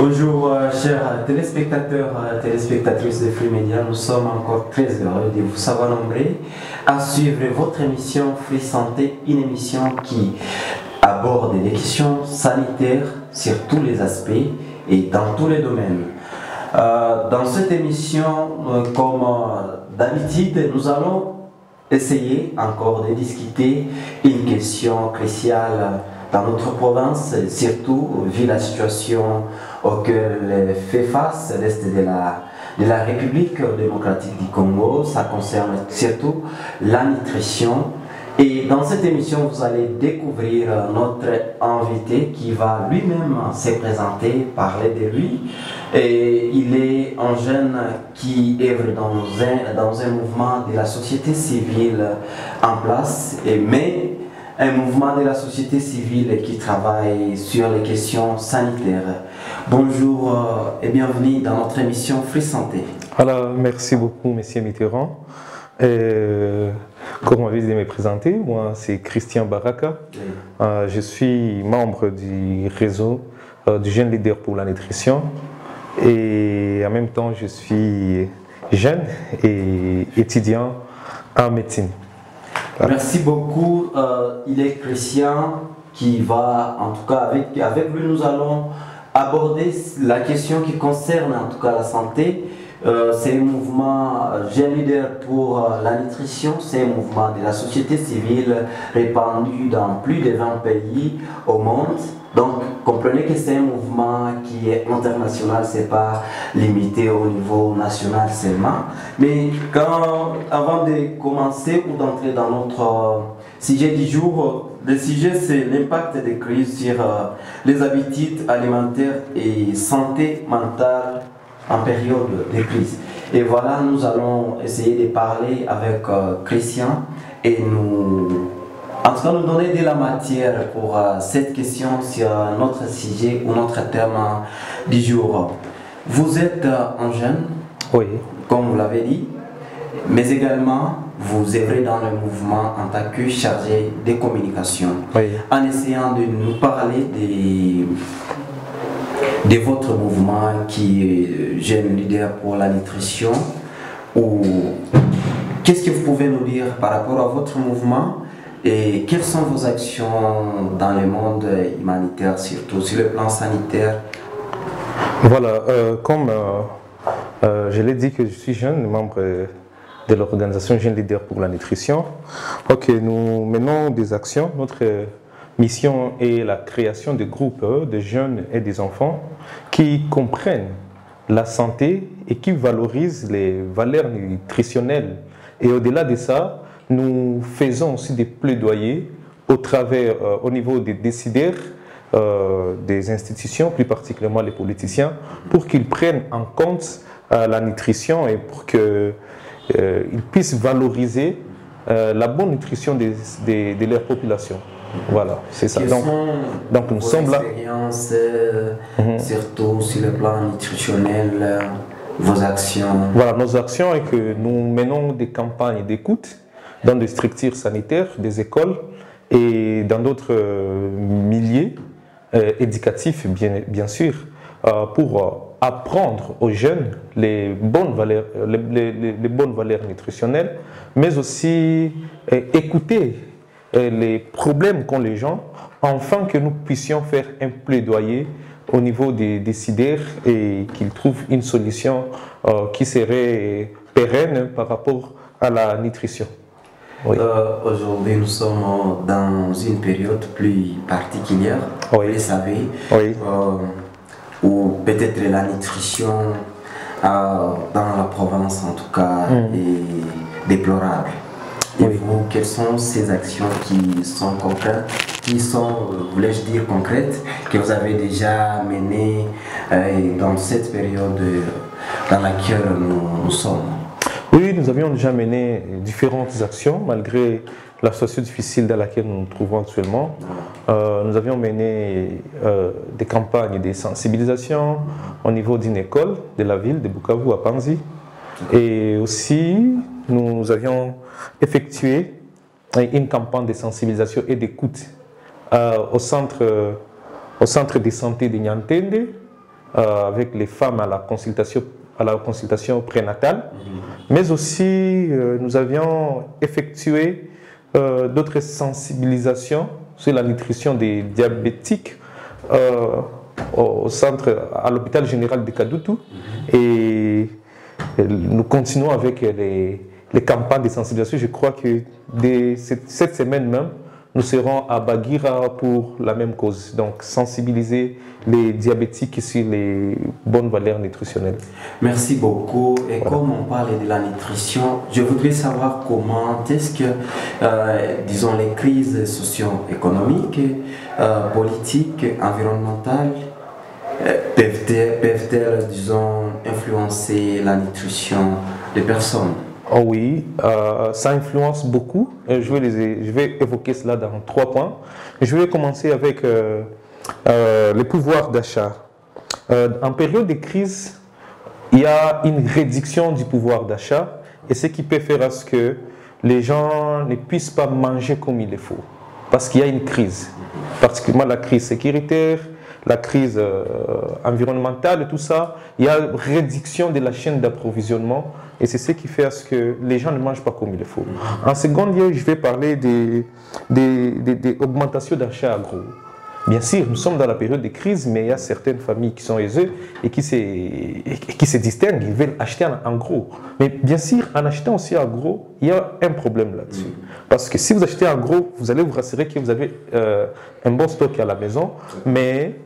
Bonjour chers téléspectateurs, téléspectatrices de Free Media, nous sommes encore très heureux de vous savoir nombreux à suivre votre émission Free Santé, une émission qui aborde les questions sanitaires sur tous les aspects et dans tous les domaines. Dans cette émission, comme d'habitude, nous allons essayer encore de discuter une question cruciale dans notre province, surtout vu la situation auquel fait face l'Est de la République démocratique du Congo. Ça concerne surtout la nutrition. Et dans cette émission, vous allez découvrir notre invité qui va lui-même se présenter, parler de lui. Et il est un jeune qui œuvre dans un mouvement de la société civile en place, mais un mouvement de la société civile qui travaille sur les questions sanitaires. Bonjour et bienvenue dans notre émission Free Santé. Alors, merci beaucoup, Monsieur Mitterrand. Comme vous avez dit de me présenter, moi c'est Christian Baraka. Oui. Je suis membre du réseau du Jeune Leader pour la Nutrition et en même temps je suis jeune et étudiant en médecine. Voilà. Merci beaucoup. Il est Christian qui va, en tout cas avec lui nous allons aborder la question qui concerne en tout cas la santé. C'est un mouvement Jeune Leader pour la Nutrition, c'est un mouvement de la société civile répandu dans plus de 20 pays au monde. Donc comprenez que c'est un mouvement qui est international, ce n'est pas limité au niveau national seulement. Mais avant de commencer ou d'entrer dans notre sujet du jour, le sujet c'est l'impact des crises sur les habitudes alimentaires et santé mentale en période de crise. Et voilà, nous allons essayer de parler avec Christian et en tout cas nous donner de la matière pour cette question sur notre sujet ou notre thème du jour. Vous êtes un jeune, oui, comme vous l'avez dit, mais également vous œuvrez dans le mouvement en tant que chargé de communication, oui, en essayant de nous parler de votre mouvement qui est Jeune Leader pour la Nutrition. Qu'est-ce que vous pouvez nous dire par rapport à votre mouvement et quelles sont vos actions dans le monde humanitaire, surtout sur le plan sanitaire? Voilà, comme je l'ai dit que je suis jeune, membre de l'organisation Jeune Leader pour la Nutrition. Ok, nous menons des actions. Notre mission est la création de groupes de jeunes et des enfants qui comprennent la santé et qui valorisent les valeurs nutritionnelles. Et au-delà de ça, nous faisons aussi des plaidoyers au niveau des décideurs des institutions, plus particulièrement les politiciens, pour qu'ils prennent en compte la nutrition et pour qu'ils puissent valoriser la bonne nutrition de leur population. Voilà, c'est ça. Donc nous sommes là. Surtout sur le plan nutritionnel, vos actions. Voilà, nos actions est que nous menons des campagnes d'écoute dans des structures sanitaires, des écoles et dans d'autres milieux éducatifs, bien sûr, pour apprendre aux jeunes les bonnes valeurs nutritionnelles, mais aussi écouter les problèmes qu'ont les gens, afin que nous puissions faire un plaidoyer au niveau des décideurs et qu'ils trouvent une solution qui serait pérenne par rapport à la nutrition. Oui. Aujourd'hui, nous sommes dans une période plus particulière, oui, vous savez, oui, où peut-être la nutrition dans la province, en tout cas, est déplorable. Et oui, vous, quelles sont ces actions qui sont concrètes, voulais-je dire concrètes, que vous avez déjà menées dans cette période dans laquelle nous sommes? Oui, nous avions déjà mené différentes actions, malgré la situation difficile dans laquelle nous nous trouvons actuellement. Nous avions mené des campagnes de sensibilisation au niveau d'une école de la ville de Bukavu à Panzi. Et aussi, nous avions effectué une campagne de sensibilisation et d'écoute au centre de santé de Nyantende, avec les femmes à la consultation prénatale, mais aussi nous avions effectué d'autres sensibilisations sur la nutrition des diabétiques au centre, à l'hôpital général de Kadutu, et nous continuons avec les campagnes de sensibilisation. Je crois que dès cette semaine même, nous serons à Bagira pour la même cause, donc sensibiliser les diabétiques sur les bonnes valeurs nutritionnelles. Merci beaucoup. Et comme on parle de la nutrition, je voudrais savoir comment est-ce que, disons, les crises socio-économiques, politiques, environnementales, peuvent-elles, disons, influencer la nutrition des personnes? Oh oui, ça influence beaucoup. Je vais évoquer cela dans 3 points. Je vais commencer avec le pouvoir d'achat. En période de crise, il y a une réduction du pouvoir d'achat, et ce qui peut faire à ce que les gens ne puissent pas manger comme il le faut, parce qu'il y a une crise, particulièrement la crise sécuritaire, la crise environnementale, tout ça. Il y a une réduction de la chaîne d'approvisionnement, et c'est ce qui fait à ce que les gens ne mangent pas comme il le faut. En second lieu, je vais parler des augmentations d'achats agro. Bien sûr, nous sommes dans la période de crise, mais il y a certaines familles qui sont aisées et qui se distinguent, ils veulent acheter en gros. Mais bien sûr, en achetant aussi en gros, il y a un problème là-dessus. Parce que si vous achetez en gros, vous allez vous rassurer que vous avez un bon stock à la maison, mais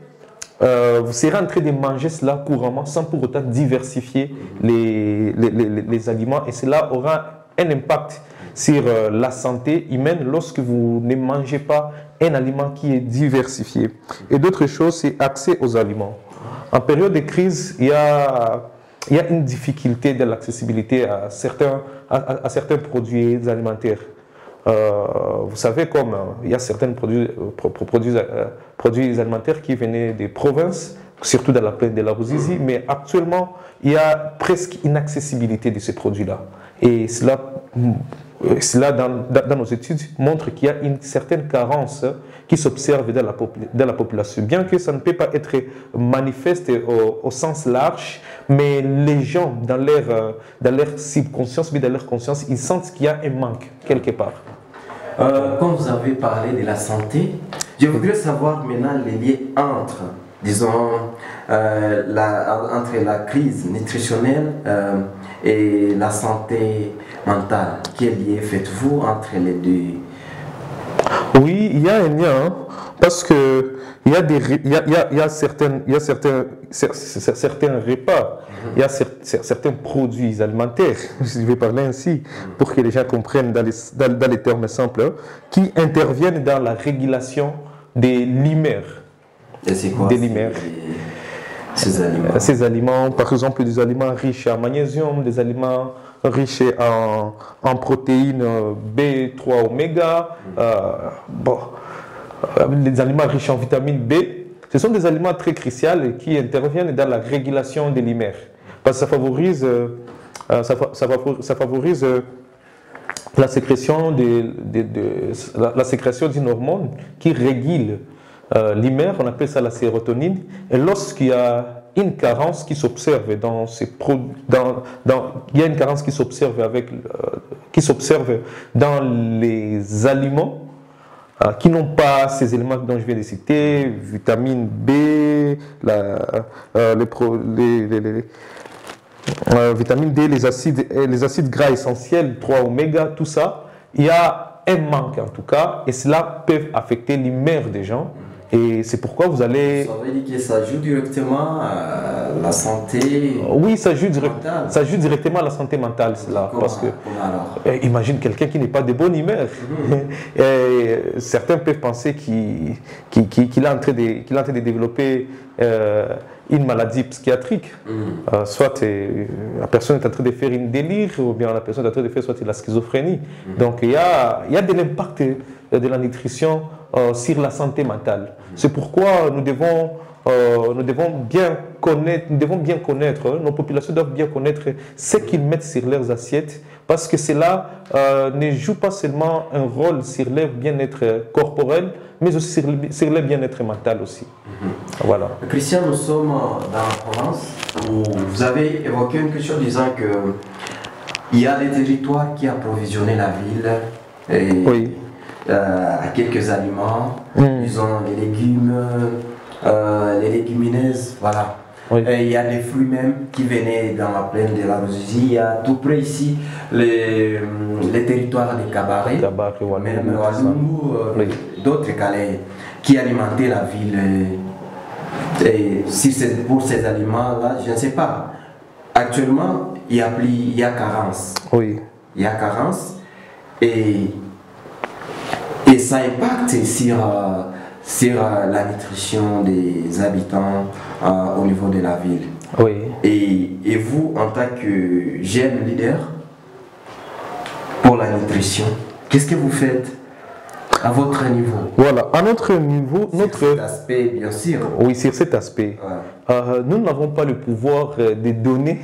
vous serez en train de manger cela couramment sans pour autant diversifier les aliments, et cela aura un impact sur la santé humaine lorsque vous ne mangez pas un aliment qui est diversifié. Et d'autres choses, c'est accès aux aliments. En période de crise, il y a une difficulté de l'accessibilité à certains produits alimentaires. Vous savez, comme il y a certains produits alimentaires qui venaient des provinces, surtout dans la plaine de la Ruzizi, mais actuellement, il y a presque une inaccessibilité de ces produits-là. Et cela dans nos études, montre qu'il y a une certaine carence qui s'observe dans la population. Bien que ça ne peut pas être manifeste au sens large, mais les gens, dans leur subconscience, mais dans leur conscience, ils sentent qu'il y a un manque quelque part. Quand vous avez parlé de la santé, je voudrais savoir maintenant les liens entre, disons, entre la crise nutritionnelle et la santé mentale. Quel lien faites-vous entre les deux? Oui, il y a un lien, parce que il y a certains repas, il y a certains produits alimentaires, je vais parler ainsi pour que les gens comprennent dans les termes simples, qui interviennent dans la régulation des limères. Et c'est quoi ces aliments? Ces aliments, par exemple, des aliments riches en magnésium, des aliments riches en protéines B3 oméga, des aliments riches en vitamine B. Ce sont des aliments très cruciaux qui interviennent dans la régulation des limères. Parce que ça favorise la sécrétion la sécrétion d'une hormone qui régule l'hymère, on appelle ça la sérotonine. Et lorsqu'il y a une carence qui s'observe il y a une carence qui s'observe dans les aliments qui n'ont pas ces éléments dont je viens de citer, vitamine B, vitamine D, les acides gras essentiels, 3 oméga, tout ça, il y a un manque en tout cas, et cela peut affecter l'humeur des gens. Et c'est pourquoi vous allez... Ça veut dire que ça joue directement à la santé. Oui, ça joue directement à la santé mentale, cela. Parce que, imagine quelqu'un qui n'est pas de bonne humeur. Et certains peuvent penser qu'il est en train de développer une maladie psychiatrique. Soit la personne est en train de faire une délire, ou bien la personne est en train de faire soit la schizophrénie. Donc il y a de l'impact de la nutrition sur la santé mentale. C'est pourquoi nous devons bien connaître, nos populations doivent bien connaître ce qu'ils mettent sur leurs assiettes, parce que cela ne joue pas seulement un rôle sur leur bien-être corporel, mais aussi sur le bien-être mental aussi. Voilà. Christian, nous sommes dans la Provence où vous avez évoqué une question disant que il y a des territoires qui approvisionnaient la ville et, à quelques aliments. Ils ont les légumes, les légumineuses, voilà. Et il y a des fruits même qui venaient dans la plaine de la Ruzizi. Il y a tout près ici les territoires des Cabarets, même Walungu, d'autres Calais, qui alimentaient la ville. Et si c'est pour ces aliments-là, je ne sais pas. Actuellement, il y a carence. Oui. Il y a carence et ça impacte sur la nutrition des habitants au niveau de la ville. Oui. Et vous, en tant que jeune leader pour la nutrition, qu'est-ce que vous faites à votre niveau? Voilà, à notre niveau, sur cet aspect, bien sûr. Oui, sur cet aspect. Nous n'avons pas le pouvoir de donner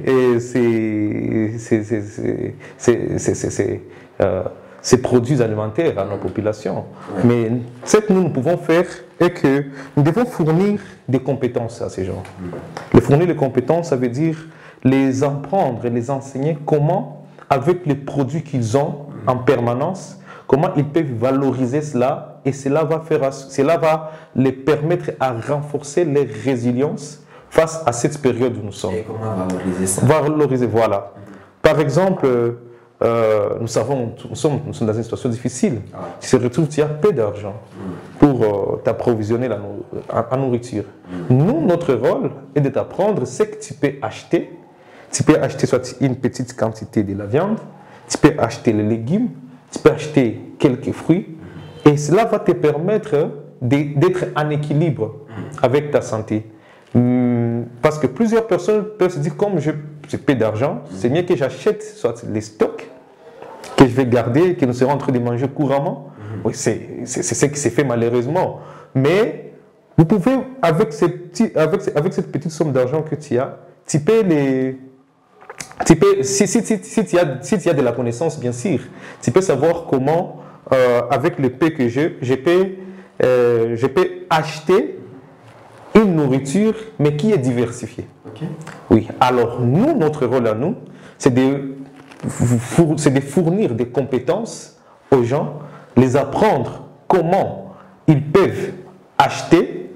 et ces produits alimentaires à nos populations. Mais ce que nous pouvons faire est que nous devons fournir des compétences à ces gens. Les fournir des compétences, ça veut dire les apprendre et les enseigner comment, avec les produits qu'ils ont en permanence, comment ils peuvent valoriser cela et cela va les permettre à renforcer leur résilience face à cette période où nous sommes. Et comment valoriser ça? Valoriser, voilà. Par exemple, nous sommes dans une situation difficile. Tu te retrouves, tu as peu d'argent pour t'approvisionner en nourriture. Nous, notre rôle est de t'apprendre ce que tu peux acheter. Tu peux acheter soit une petite quantité de la viande, tu peux acheter les légumes, tu peux acheter quelques fruits et cela va te permettre d'être en équilibre avec ta santé. Parce que plusieurs personnes peuvent se dire, comme j'ai peu d'argent, c'est mieux que j'achète soit les stocks que je vais garder, que nous serons en train de manger couramment. Oui, c'est ce qui s'est fait malheureusement. Mais vous pouvez, avec cette petite somme d'argent que tu as, tu peux si tu as de la connaissance, bien sûr, tu peux savoir comment, avec le peu que je peux acheter une nourriture, mais qui est diversifiée. Oui, alors nous, notre rôle à nous, c'est de fournir des compétences aux gens, les apprendre comment ils peuvent acheter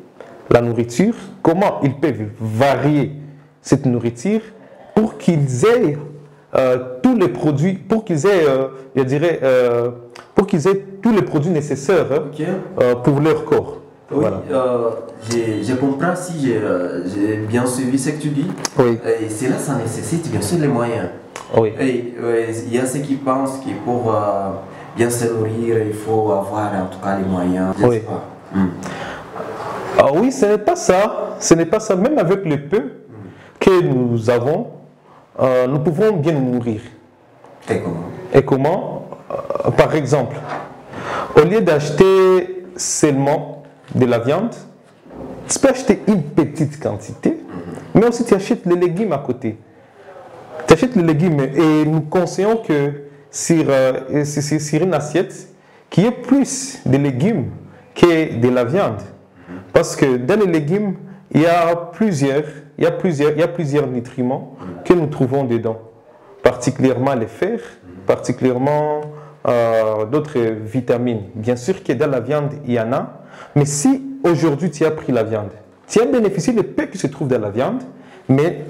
la nourriture, comment ils peuvent varier cette nourriture, pour qu'ils aient tous les produits, pour qu'ils aient, tous les produits nécessaires pour leur corps. Oui, voilà. Je comprends si j'ai bien suivi ce que tu dis. Oui. Et cela, ça nécessite bien sûr les moyens. Oui. Et il y a ceux qui pensent que pour bien se nourrir, il faut avoir en tout cas les moyens. Je ne sais pas. Oui, ce n'est pas ça. Ce n'est pas ça. Même avec le peu que nous avons, nous pouvons bien nous nourrir. Et comment? Par exemple, au lieu d'acheter seulement de la viande, tu peux acheter une petite quantité, mais aussi tu achètes les légumes à côté. Tu achètes les légumes et nous conseillons que sur une assiette, qu'il y ait plus de légumes que de la viande. Parce que dans les légumes, il y a plusieurs nutriments que nous trouvons dedans, particulièrement les fers, particulièrement d'autres vitamines. Bien sûr que dans la viande, il y en a, mais si aujourd'hui tu as pris la viande, tu as bénéficié des peu qui se trouvent dans la viande, mais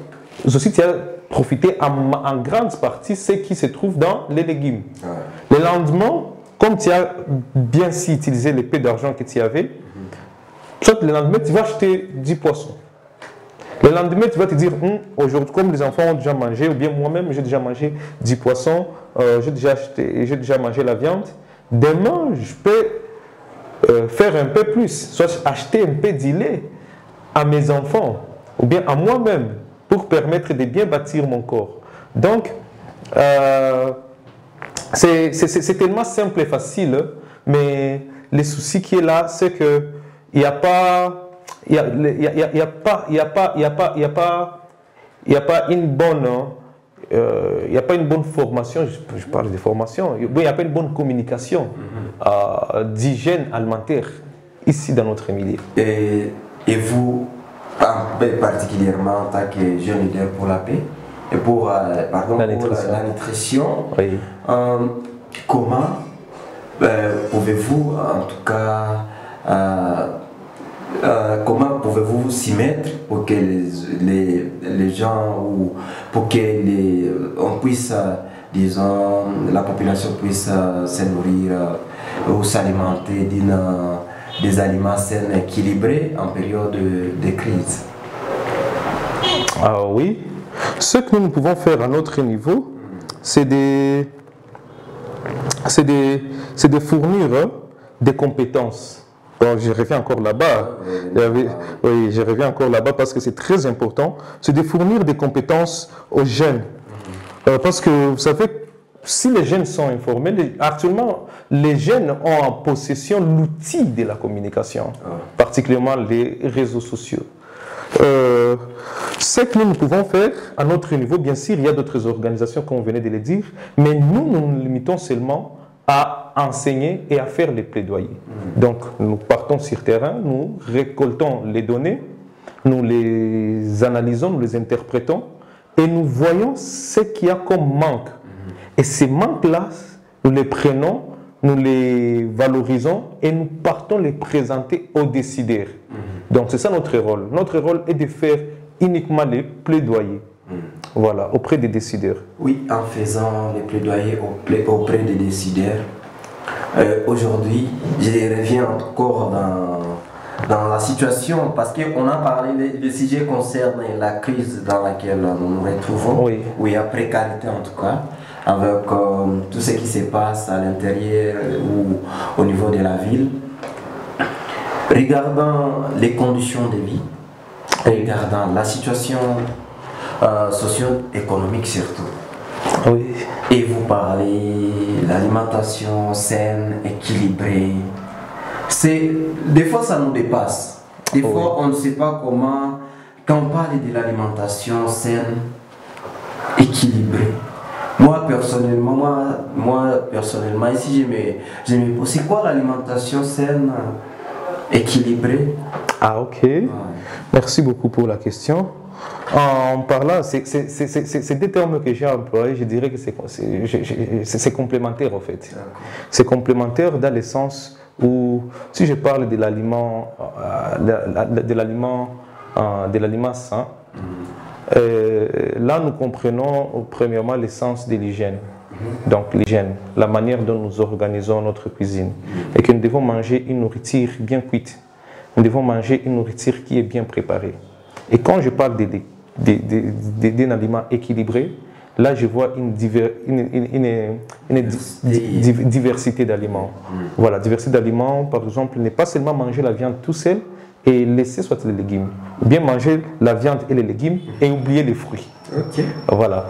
aussi tu as profité en grande partie de ce qui se trouve dans les légumes. Le lendemain, comme tu as bien si utilisé les peu d'argent que tu avais, soit le lendemain tu vas acheter du poisson. Le lendemain, tu vas te dire, aujourd'hui, comme les enfants ont déjà mangé, ou bien moi-même, j'ai déjà mangé du poisson, j'ai déjà mangé la viande. Demain, je peux faire un peu plus, soit acheter un peu de lait à mes enfants, ou bien à moi-même, pour permettre de bien bâtir mon corps. Donc, c'est tellement simple et facile, mais le souci qui est là, c'est qu'il n'y a pas... Il n'y a pas une bonne il n'y a pas une bonne formation, je parle de formation, il n'y a pas une bonne communication d'hygiène alimentaire ici dans notre milieu. Et vous, particulièrement en tant que jeune leader pour la paix et pour, la nutrition, oui. Comment pouvez-vous en tout cas comment pouvez-vous s'y mettre pour que les gens ou pour que on puisse, disons, la population puisse se nourrir ou s'alimenter des aliments sains équilibrés en période de crise? Ah oui, ce que nous pouvons faire à notre niveau, c'est de fournir des compétences. Donc, je reviens encore là-bas. Oui, je reviens encore là-bas parce que c'est très important. C'est de fournir des compétences aux jeunes. Parce que, vous savez, si les jeunes sont informés, actuellement, les jeunes ont en possession l'outil de la communication, particulièrement les réseaux sociaux. Ce que nous pouvons faire à notre niveau, bien sûr, il y a d'autres organisations, comme on venait de le dire, mais nous nous limitons seulement à enseigner et à faire les plaidoyers. Donc, nous partons sur terrain, nous récoltons les données, nous les analysons, nous les interprétons et nous voyons ce qu'il y a comme manque. Et ces manques-là, nous les prenons, nous les valorisons et nous partons les présenter aux décideurs. Donc, c'est ça notre rôle. Notre rôle est de faire uniquement les plaidoyers. Voilà, auprès des décideurs. Oui, en faisant les plaidoyers auprès des décideurs. Aujourd'hui, je reviens encore dans la situation, parce qu'on a parlé, le sujet concerne la crise dans laquelle nous nous retrouvons, oui. Où il y a précarité en tout cas, avec tout ce qui se passe à l'intérieur ou au niveau de la ville. Regardant les conditions de vie, regardant la situation socio-économique surtout. Oui. Et vous parlez l'alimentation saine, équilibrée. Des fois ça nous dépasse. Des fois on ne sait pas comment, quand on parle de l'alimentation saine, équilibrée. Moi personnellement, ici je me pose, c'est quoi l'alimentation saine, équilibrée? Ah ok. Ouais. Merci beaucoup pour la question. En parlant, c'est des termes que j'ai employés, je dirais que c'est complémentaire en fait. C'est complémentaire dans le sens où, si je parle de l'aliment sain, là nous comprenons premièrement l'essence de l'hygiène. Donc l'hygiène, la manière dont nous organisons notre cuisine. Et que nous devons manger une nourriture bien cuite. Nous devons manger une nourriture qui est bien préparée. Et quand je parle d'un aliment équilibré, là je vois une diversité d'aliments. Voilà, diversité d'aliments, par exemple, ne pas seulement manger la viande tout seul et laisser soit les légumes. Ou bien manger la viande et les légumes et oublier les fruits. Ok. Voilà.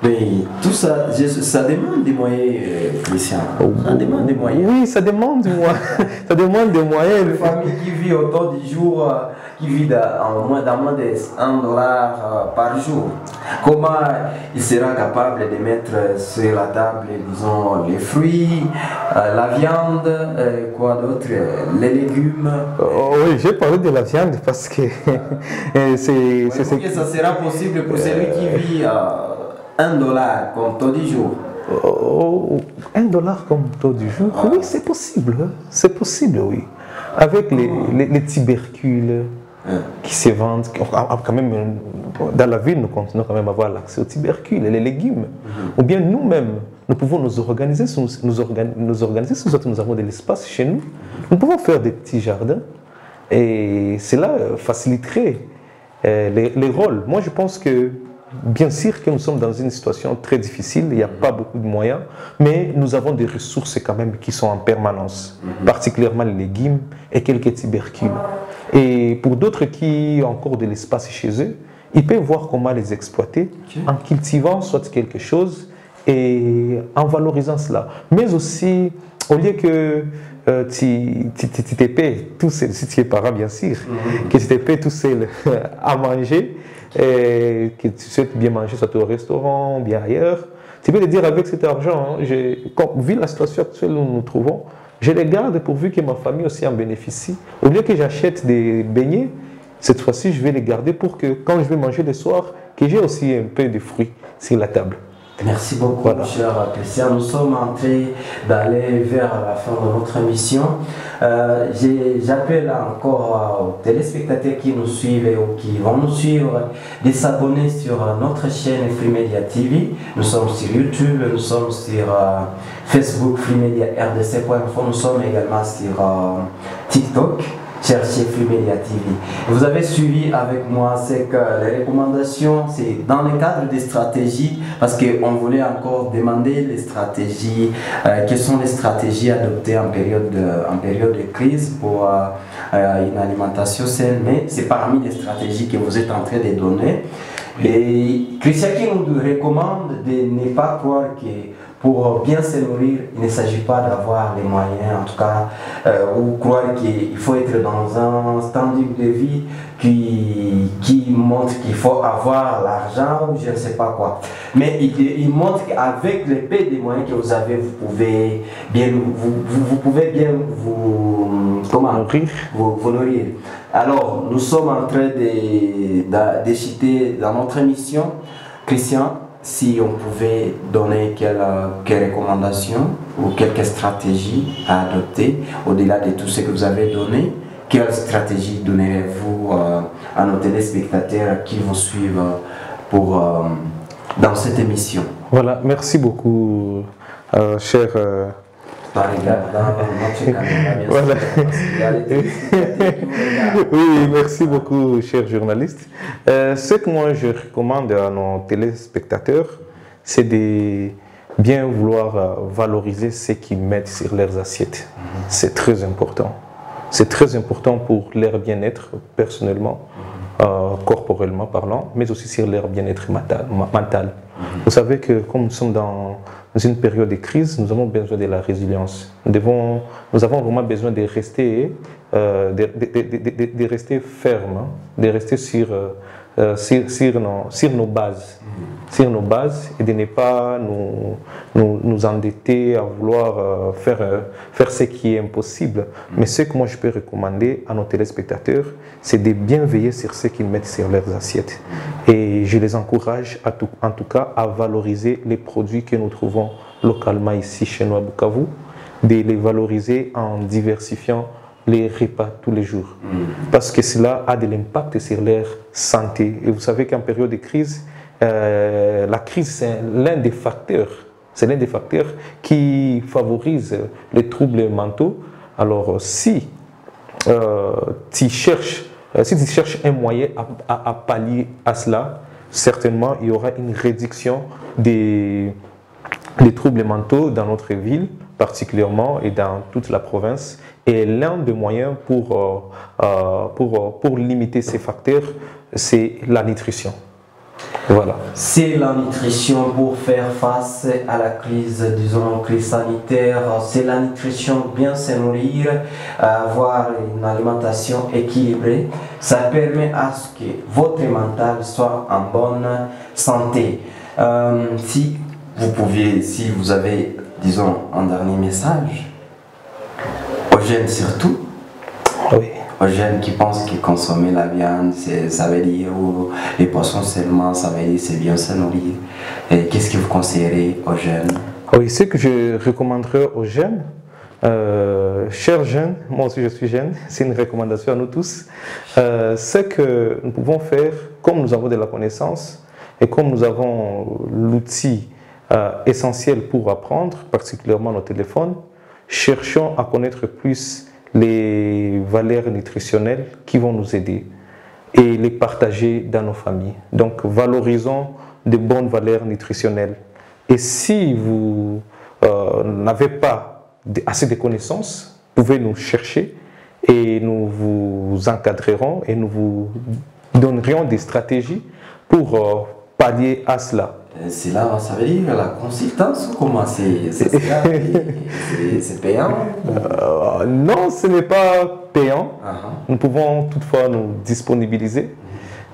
Mais tout ça, ça demande des moyens, Christian. Ça demande des moyens. Oui, ça demande des moyens. Ça demande des moyens. Une famille qui vit autant de jours, qui vit dans moins de $1 par jour, comment il sera capable de mettre sur la table, disons, les fruits, la viande, quoi d'autre, les légumes? Oui, j'ai parlé de la viande parce que c'est... Ça sera possible pour celui qui vit $1 comme taux du jour. $1 comme taux du jour? Oui, c'est possible. C'est possible, oui. Avec les tubercules qui se vendent, quand même, dans la ville, nous continuons quand même à avoir l'accès aux tubercules et les légumes. Ou bien nous-mêmes, nous pouvons nous organiser, nous avons de l'espace chez nous. Nous pouvons faire des petits jardins et cela faciliterait les rôles. Moi, je pense que bien sûr que nous sommes dans une situation très difficile, il n'y a pas beaucoup de moyens, mais nous avons des ressources quand même qui sont en permanence, particulièrement les légumes et quelques tubercules. Et pour d'autres qui ont encore de l'espace chez eux, ils peuvent voir comment les exploiter en cultivant soit quelque chose et en valorisant cela. Mais aussi, au lieu que tu te paies tout seul, si tu es parent bien sûr, que tu te paies tout seul à manger, et que tu souhaites bien manger, soit au restaurant, bien ailleurs, tu peux te dire avec cet argent, vu la situation actuelle où nous nous trouvons, je les garde pourvu que ma famille aussi en bénéficie. Au lieu que j'achète des beignets, cette fois-ci, je vais les garder pour que quand je vais manger le soir, que j'ai aussi un peu de fruits sur la table. Merci beaucoup, cher Christian. Nous sommes en train d'aller vers la fin de notre émission. J'appelle encore aux téléspectateurs qui nous suivent ou qui vont nous suivre de s'abonner sur notre chaîne Free Media TV. Nous sommes sur YouTube, nous sommes sur Facebook, Free Media RDC.info. Nous sommes également sur TikTok. Cherchez Free Media TV. Vous avez suivi avec moi, c'est que les recommandations, c'est dans le cadre des stratégies, parce qu'on voulait encore demander les stratégies, quelles sont les stratégies adoptées en période de crise pour une alimentation saine, mais c'est parmi les stratégies que vous êtes en train de donner. Et Christian qui nous recommande de ne pas croire que pour bien se nourrir, il ne s'agit pas d'avoir les moyens, en tout cas, ou croire qu'il faut être dans un standing de vie qui montre qu'il faut avoir l'argent ou je ne sais pas quoi. Mais il montre qu'avec les peu de moyens que vous avez, vous pouvez bien vous nourrir. Alors, nous sommes en train de citer dans notre émission, Christian, si on pouvait donner quelques recommandations ou quelques stratégies à adopter au-delà de tout ce que vous avez donné, quelles stratégies donnerez-vous à nos téléspectateurs qui vous suivent dans cette émission? Voilà, merci beaucoup, cher... Pas regardant notre caméra, bien voilà. sûr. Oui, merci beaucoup, cher journaliste. Ce que moi je recommande à nos téléspectateurs, c'est de bien vouloir valoriser ce qu'ils mettent sur leurs assiettes. C'est très important. C'est très important pour leur bien-être personnellement, corporellement parlant, mais aussi sur leur bien-être mental. Vous savez que comme nous sommes dans une période de crise, nous avons besoin de la résilience. Nous avons vraiment besoin de rester, de rester fermes, de rester sur nos bases. Sur nos bases et de ne pas nous endetter à vouloir faire ce qui est impossible. Mais ce que moi je peux recommander à nos téléspectateurs, c'est de bien veiller sur ce qu'ils mettent sur leurs assiettes. Et je les encourage en tout cas à valoriser les produits que nous trouvons localement ici chez nous à Bukavu, de les valoriser en diversifiant les repas tous les jours. Parce que cela a de l'impact sur leur santé. Et vous savez qu'en période de crise, la crise, c'est l'un des facteurs qui favorise les troubles mentaux. Alors, si tu cherches un moyen à pallier à cela, certainement, il y aura une réduction des troubles mentaux dans notre ville, particulièrement, et dans toute la province. Et l'un des moyens pour limiter ces facteurs, c'est la nutrition. Voilà. C'est la nutrition pour faire face à la crise, disons, crise sanitaire. C'est la nutrition, bien se nourrir, avoir une alimentation équilibrée. Ça permet à ce que votre mental soit en bonne santé. Si vous avez, disons, un dernier message, aux jeunes surtout, oui. Aux jeunes qui pensent que consommer la viande, ça veut dire, ou les poissons seulement, ça veut dire c'est bien se nourrir. Qu'est-ce que vous conseillerez aux jeunes? Oui, ce que je recommanderais aux jeunes, chers jeunes, moi aussi je suis jeune, c'est une recommandation à nous tous, c'est que nous pouvons faire, comme nous avons de la connaissance et comme nous avons l'outil essentiel pour apprendre, particulièrement nos téléphones, cherchons à connaître plus les valeurs nutritionnelles qui vont nous aider et les partager dans nos familles. Donc, valorisons de bonnes valeurs nutritionnelles. Et si vous n'avez pas assez de connaissances, vous pouvez nous chercher et nous vous encadrerons et nous vous donnerions des stratégies pour pallier à cela. C'est là, ça veut dire la consultance ou comment c'est payant? Non, ce n'est pas payant. Nous pouvons toutefois nous disponibiliser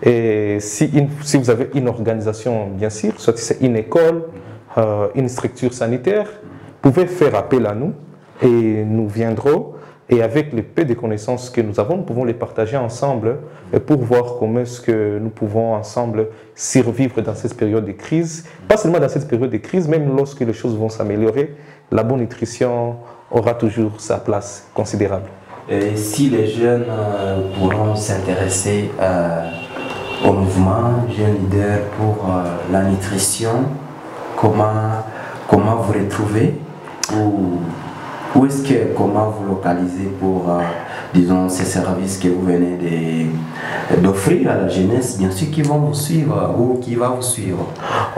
Et si vous avez une organisation, bien sûr, soit c'est une école, une structure sanitaire, vous pouvez faire appel à nous et nous viendrons. Et avec le peu de connaissances que nous avons, nous pouvons les partager ensemble pour voir comment est-ce que nous pouvons ensemble survivre dans cette période de crise. Pas seulement dans cette période de crise, même lorsque les choses vont s'améliorer, la bonne nutrition aura toujours sa place considérable. Et si les jeunes pourront s'intéresser au mouvement Jeunes Leaders pour la nutrition, comment vous retrouvez comment vous localisez pour, disons, ces services que vous venez d'offrir à la jeunesse, bien sûr, qui vont vous suivre ou qui va vous suivre?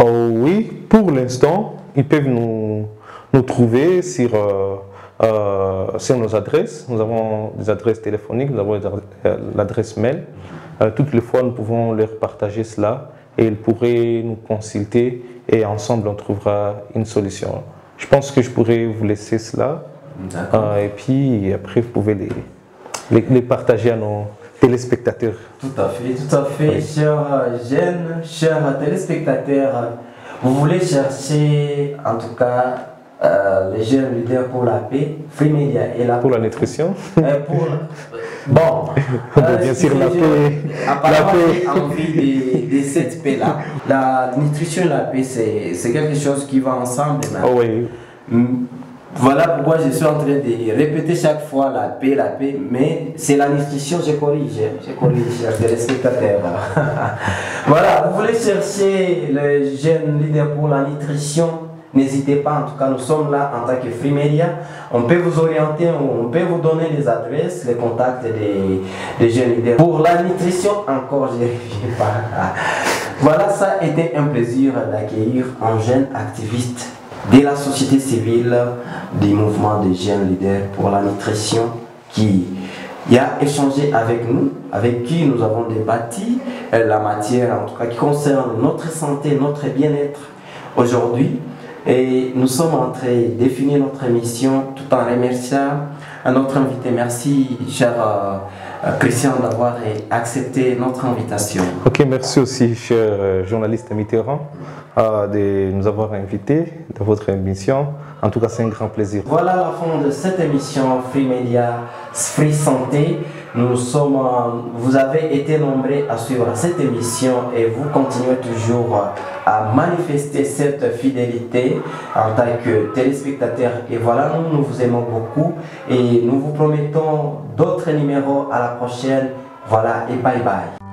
Oui, pour l'instant, ils peuvent nous trouver sur nos adresses. Nous avons des adresses téléphoniques, nous avons l'adresse mail. Toutes les fois, nous pouvons leur partager cela et ils pourraient nous consulter et ensemble, on trouvera une solution. Je pense que je pourrais vous laisser cela. Et puis après, vous pouvez les partager à nos téléspectateurs. Tout à fait. Oui. Chers jeunes, chers téléspectateurs, vous voulez chercher en tout cas les jeunes leaders pour la paix, Free Media est là pour la nutrition. Bien sûr, la paix. Apparemment, j'ai envie de cette paix-là. La nutrition et la paix, c'est quelque chose qui va ensemble. Oh oui. Voilà pourquoi je suis en train de répéter chaque fois la paix, mais c'est la nutrition, je corrige, chers téléspectateurs. Voilà, vous voulez chercher les jeunes leaders pour la nutrition, n'hésitez pas, en tout cas nous sommes là en tant que Free Media, on peut vous orienter, on peut vous donner les adresses, les contacts des jeunes leaders. Pour la nutrition, encore je ne reviens pas. Voilà, ça a été un plaisir d'accueillir un jeune activiste de la société civile du mouvement des jeunes leaders pour la nutrition qui a échangé avec nous, avec qui nous avons débattu la matière en tout cas qui concerne notre santé, notre bien-être aujourd'hui. Et nous sommes en train de définir notre émission tout en remerciant notre invité. Merci, cher Christian, d'avoir accepté notre invitation. Ok, merci aussi, cher journaliste Mitterrand, de nous avoir invités dans votre émission. En tout cas, c'est un grand plaisir. Voilà la fin de cette émission Free Media, Free Santé. Vous avez été nombreux à suivre cette émission et vous continuez toujours à manifester cette fidélité en tant que téléspectateur. Et voilà, nous vous aimons beaucoup et nous vous promettons d'autres numéros à la prochaine. Voilà et bye bye.